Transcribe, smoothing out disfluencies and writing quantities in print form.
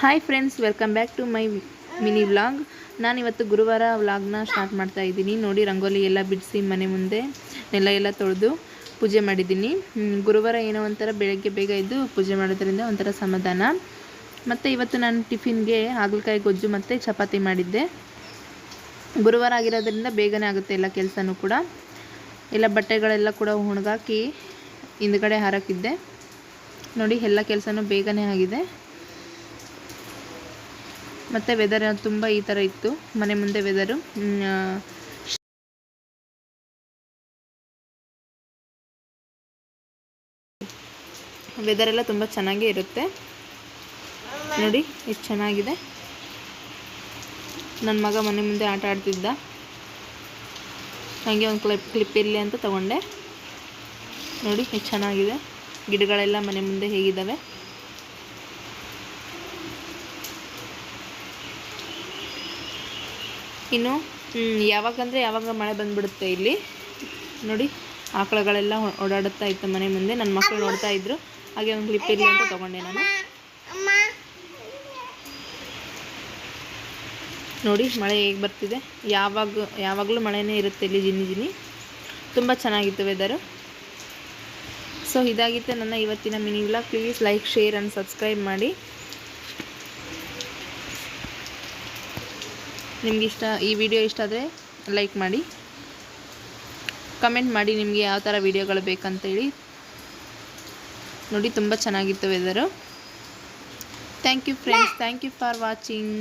Hi friends, welcome back to my mini vlog. ನಾನಿವತ್ತು ಗುರುವಾರ ವ್ಲಾಗ್ನ ಸ್ಟಾರ್ಟ್ ಮಾಡ್ತಾ ಇದ್ದೀನಿ. ನೋಡಿ, ರಂಗೋಲಿ ಎಲ್ಲ ಬಿಡಿಸಿ ಮನೆ ಮುಂದೆ ನೆಲ ಎಲ್ಲ ತೊಳೆದು ಪೂಜೆ ಮಾಡಿದ್ದೀನಿ. ಗುರುವಾರ ಏನೋ ಒಂಥರ ಬೆಳಗ್ಗೆ ಬೇಗ ಎದ್ದು ಪೂಜೆ ಮಾಡೋದ್ರಿಂದ ಒಂಥರ ಸಮಾಧಾನ. ಮತ್ತು ಇವತ್ತು ನಾನು ಟಿಫಿನ್ಗೆ ಹಾಗಲಕಾಯಿ ಗೊಜ್ಜು ಮತ್ತು ಚಪಾತಿ ಮಾಡಿದ್ದೆ. ಗುರುವಾರ ಆಗಿರೋದ್ರಿಂದ ಬೇಗನೆ ಆಗುತ್ತೆ ಎಲ್ಲ ಕೆಲಸನೂ ಕೂಡ. ಎಲ್ಲ ಬಟ್ಟೆಗಳೆಲ್ಲ ಕೂಡ ಒಣಗಾಕಿ ಹಿಂದ್ಗಡೆ ಹಾರಾಕಿದ್ದೆ. ನೋಡಿ, ಎಲ್ಲ ಕೆಲಸನೂ ಬೇಗನೆ ಆಗಿದೆ. ಮತ್ತು ವೆದರ್ ತುಂಬ ಈ ಥರ ಇತ್ತು ಮನೆ ಮುಂದೆ ವೆದರು. ವೆದರೆಲ್ಲ ತುಂಬ ಚೆನ್ನಾಗೇ ಇರುತ್ತೆ. ನೋಡಿ ಎಷ್ಟು ಚೆನ್ನಾಗಿದೆ. ನನ್ನ ಮಗ ಮನೆ ಮುಂದೆ ಆಟ ಆಡ್ತಿದ್ದ, ಹಾಗೆ ಒಂದು ಕ್ಲಿಪ್ ಇರಲಿ ಅಂತ ತಗೊಂಡೆ. ನೋಡಿ ಎಷ್ಟು ಚೆನ್ನಾಗಿದೆ. ಗಿಡಗಳೆಲ್ಲ ಮನೆ ಮುಂದೆ ಹೇಗಿದ್ದಾವೆ. ಇನ್ನು ಯಾವಾಗಂದರೆ ಯಾವಾಗ ಮಳೆ ಬಂದುಬಿಡುತ್ತೆ ಇಲ್ಲಿ. ನೋಡಿ, ಆಕಳುಗಳೆಲ್ಲ ಓಡಾಡುತ್ತಾ ಇತ್ತು ಮನೆ ಮುಂದೆ. ನನ್ನ ಮಕ್ಕಳು ನೋಡ್ತಾ ಇದ್ರು, ಹಾಗೆ ಒಂದು ಕ್ಲಿಪ್ ಇರಲಿ ಅಂತ ತೊಗೊಂಡೆ ನಾನು. ನೋಡಿ ಮಳೆ ಹೇಗೆ ಬರ್ತಿದೆ. ಯಾವಾಗಲೂ ಮಳೆನೇ ಇರುತ್ತೆ ಇಲ್ಲಿ, ಜಿನಿ ಜಿನಿ. ತುಂಬ ಚೆನ್ನಾಗಿತ್ತು ವೆದರು. ಸೊ ಇದಾಗಿತ್ತು ನನ್ನ ಇವತ್ತಿನ mini vlog. Please like, share and subscribe ಮಾಡಿ. ನಿಮ್ಗೆ ಈ ವಿಡಿಯೋ ಇಷ್ಟ ಆದರೆ ಲೈಕ್ ಮಾಡಿ, ಕಮೆಂಟ್ ಮಾಡಿ ನಿಮಗೆ ಯಾವ ಥರ ವಿಡಿಯೋಗಳು ಬೇಕಂತೇಳಿ. ನೋಡಿ ತುಂಬ ಚೆನ್ನಾಗಿತ್ತು weather. Thank you friends, thank you for watching.